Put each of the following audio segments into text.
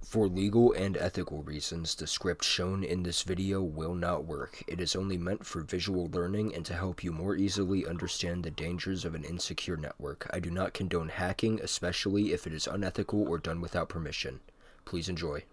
For legal and ethical reasons, the script shown in this video will not work. It is only meant for visual learning and to help you more easily understand the dangers of an insecure network. I do not condone hacking, especially if it is unethical or done without permission. Please enjoy.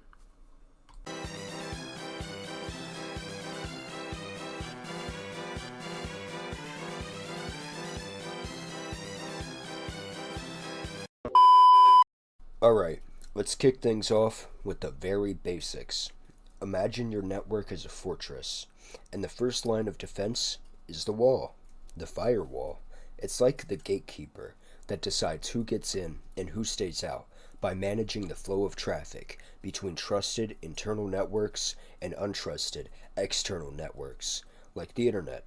Alright, let's kick things off with the very basics. Imagine your network as a fortress, and the first line of defense is the wall, the firewall. It's like the gatekeeper that decides who gets in and who stays out by managing the flow of traffic between trusted internal networks and untrusted external networks, like the internet.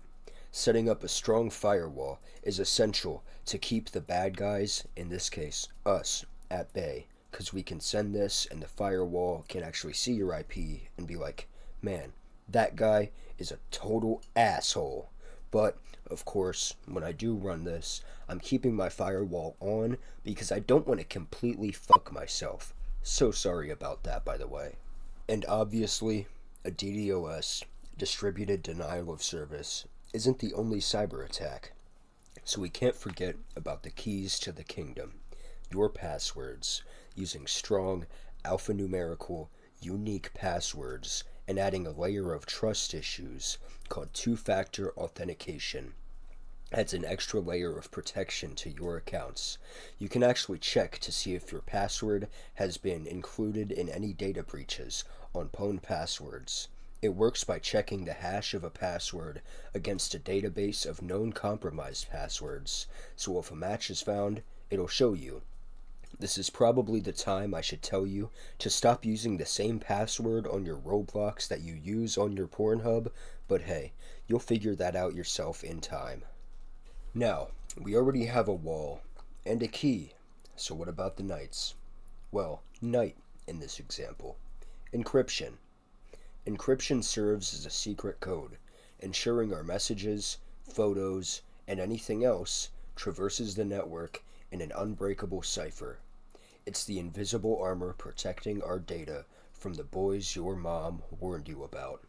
Setting up a strong firewall is essential to keep the bad guys, in this case, us, at bay, because we can send this and the firewall can actually see your IP and be like, man, that guy is a total asshole. But, of course, when I do run this, I'm keeping my firewall on because I don't want to completely fuck myself. So sorry about that, by the way. And obviously, a DDoS, distributed denial of service, isn't the only cyber attack. So we can't forget about the keys to the kingdom, your passwords, using strong, alphanumerical, unique passwords, and adding a layer of trust issues called two-factor authentication. Adds an extra layer of protection to your accounts. You can actually check to see if your password has been included in any data breaches on pwned passwords. It works by checking the hash of a password against a database of known compromised passwords, so if a match is found, it'll show you. This is probably the time I should tell you to stop using the same password on your Roblox that you use on your Pornhub, but hey, you'll figure that out yourself in time. Now, we already have a wall and a key, so what about the knights? Well, knight in this example. Encryption. Encryption serves as a secret code, ensuring our messages, photos, and anything else traverses the network in an unbreakable cipher. It's the invisible armor protecting our data from the boys your mom warned you about.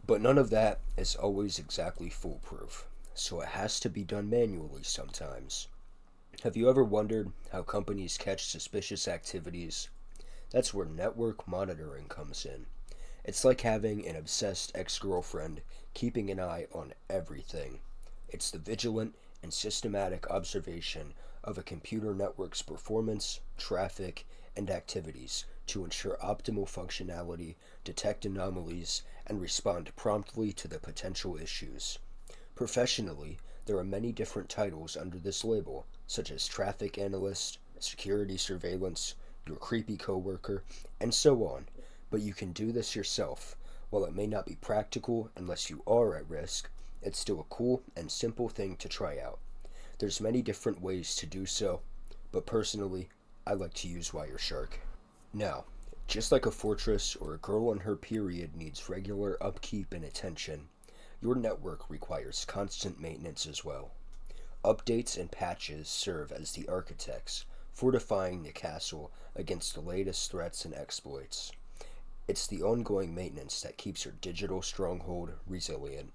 But none of that is always exactly foolproof, so it has to be done manually sometimes. Have you ever wondered how companies catch suspicious activities? That's where network monitoring comes in. It's like having an obsessed ex-girlfriend keeping an eye on everything. It's the vigilant and systematic observation of a computer network's performance, traffic, and activities to ensure optimal functionality, detect anomalies, and respond promptly to the potential issues. Professionally, there are many different titles under this label, such as traffic analyst, security surveillance, your creepy coworker, and so on, but you can do this yourself. While it may not be practical unless you are at risk, it's still a cool and simple thing to try out. There's many different ways to do so, but personally, I like to use Wireshark. Now, just like a fortress or a girl on her period needs regular upkeep and attention, your network requires constant maintenance as well. Updates and patches serve as the architects, fortifying the castle against the latest threats and exploits. It's the ongoing maintenance that keeps your digital stronghold resilient.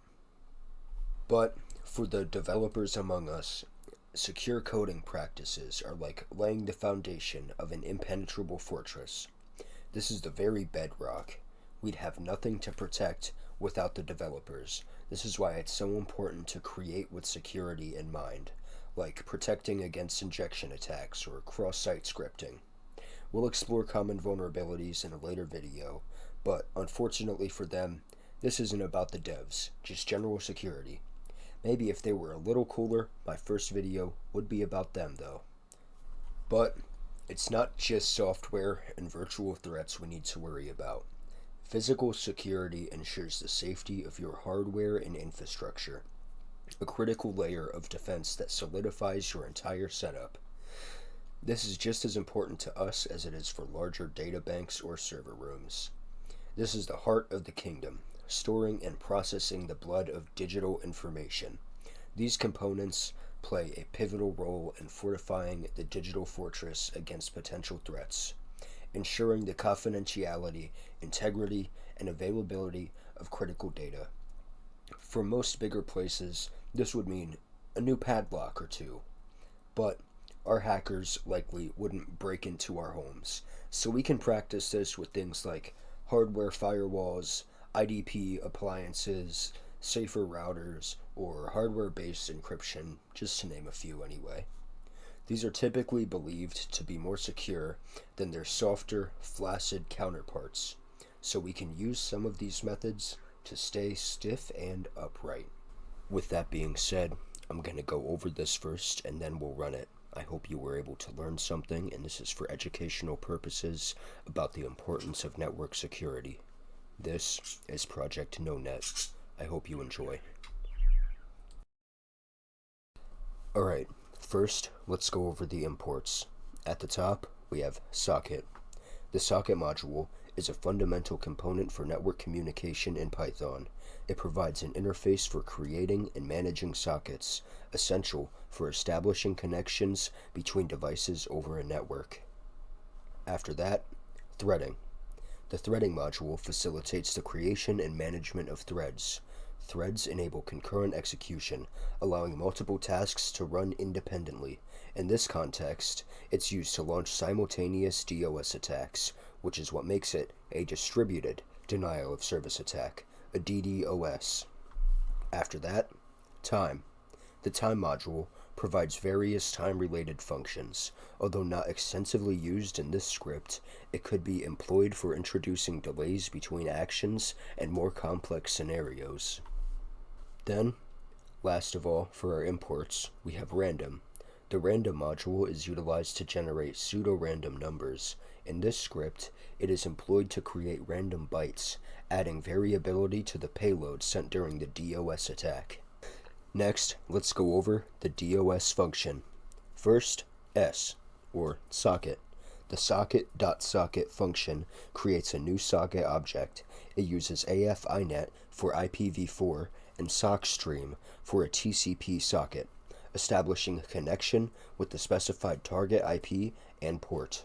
But for the developers among us, secure coding practices are like laying the foundation of an impenetrable fortress. This is the very bedrock. We'd have nothing to protect without the developers. This is why it's so important to create with security in mind, like protecting against injection attacks or cross-site scripting. We'll explore common vulnerabilities in a later video, but unfortunately for them, this isn't about the devs, just general security. Maybe if they were a little cooler, my first video would be about them though. But it's not just software and virtual threats we need to worry about. Physical security ensures the safety of your hardware and infrastructure, a critical layer of defense that solidifies your entire setup. This is just as important to us as it is for larger data banks or server rooms. This is the heart of the kingdom, storing and processing the blood of digital information. These components play a pivotal role in fortifying the digital fortress against potential threats. ensuring the confidentiality, integrity, and availability of critical data. For most bigger places, this would mean a new padlock or two, but our hackers likely wouldn't break into our homes, so we can practice this with things like hardware firewalls, IDP appliances, safer routers, or hardware-based encryption, just to name a few anyway. These are typically believed to be more secure than their softer, flaccid counterparts, so we can use some of these methods to stay stiff and upright. With that being said, I'm going to go over this first and then we'll run it. I hope you were able to learn something, and this is for educational purposes about the importance of network security. This is Project NoNet. I hope you enjoy. Alright, first let's go over the imports. At the top, we have Socket. The Socket module is a fundamental component for network communication in Python. It provides an interface for creating and managing sockets, essential for establishing connections between devices over a network. After that, threading. The threading module facilitates the creation and management of threads. Threads enable concurrent execution, allowing multiple tasks to run independently. In this context, it's used to launch simultaneous DOS attacks, which is what makes it a distributed denial of service attack, a DDoS. After that, time. The time module provides various time-related functions. Although not extensively used in this script, it could be employed for introducing delays between actions and more complex scenarios. Then, last of all, for our imports, we have random. The random module is utilized to generate pseudo-random numbers. In this script, it is employed to create random bytes, adding variability to the payload sent during the DOS attack. Next, let's go over the DOS function. First, S, or socket. The Socket.socket function creates a new socket object. It uses AF-INET for IPv4 and SOCStream for a TCP socket, establishing a connection with the specified target IP and port.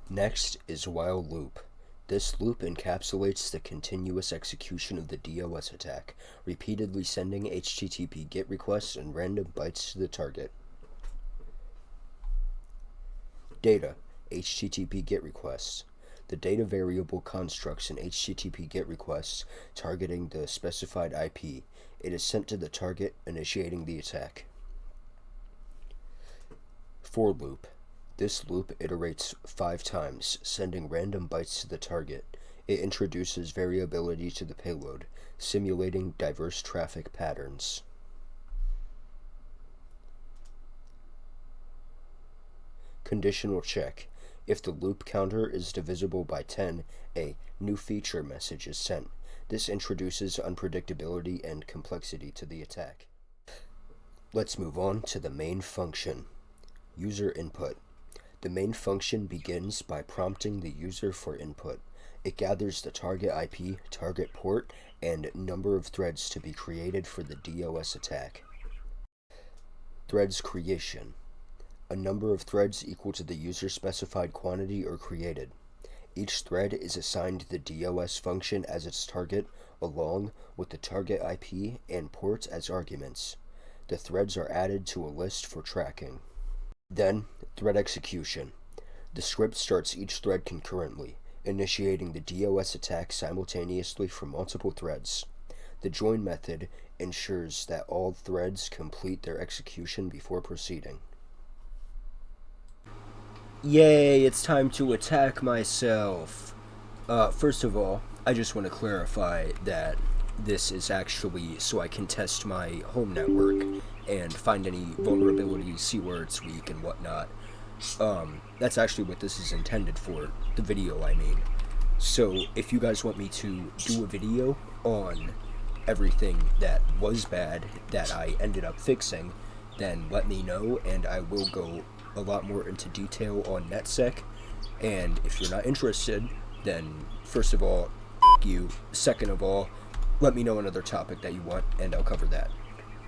Next is while loop. This loop encapsulates the continuous execution of the DOS attack, repeatedly sending HTTP GET requests and random bytes to the target. Data, HTTP GET requests. The data variable constructs an HTTP GET request targeting the specified IP. It is sent to the target, initiating the attack. For loop. This loop iterates 5 times, sending random bytes to the target. It introduces variability to the payload, simulating diverse traffic patterns. Conditional check. If the loop counter is divisible by 10, a new feature message is sent. This introduces unpredictability and complexity to the attack. Let's move on to the main function. User input. The main function begins by prompting the user for input. It gathers the target IP, target port, and number of threads to be created for the DOS attack. Threads creation. A number of threads equal to the user-specified quantity are created. Each thread is assigned the DOS function as its target, along with the target IP and port as arguments. The threads are added to a list for tracking. Then, thread execution. The script starts each thread concurrently, initiating the DOS attack simultaneously from multiple threads. The join method ensures that all threads complete their execution before proceeding. Yay, it's time to attack myself! First of all, I just want to clarify that this is actually so I can test my home network and find any vulnerabilities, see where it's weak and whatnot. That's actually what this is intended for, the video I mean. So if you guys want me to do a video on everything that was bad that I ended up fixing, then let me know and I will go a lot more into detail on NetSec. And if you're not interested, then first of all, you. Second of all, let me know another topic that you want and I'll cover that.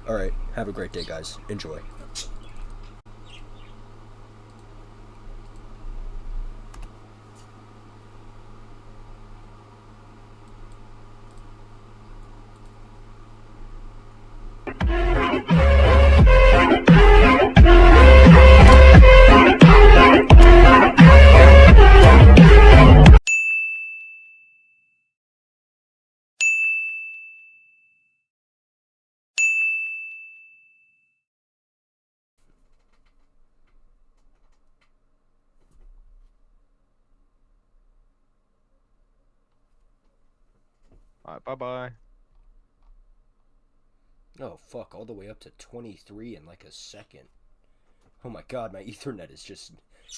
Alright, have a great day guys. Enjoy. Alright, bye-bye. Oh, fuck, all the way up to 23 in like a second. Oh my god, my Ethernet is just...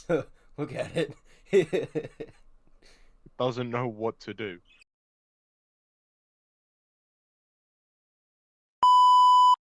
Look at it. It doesn't know what to do.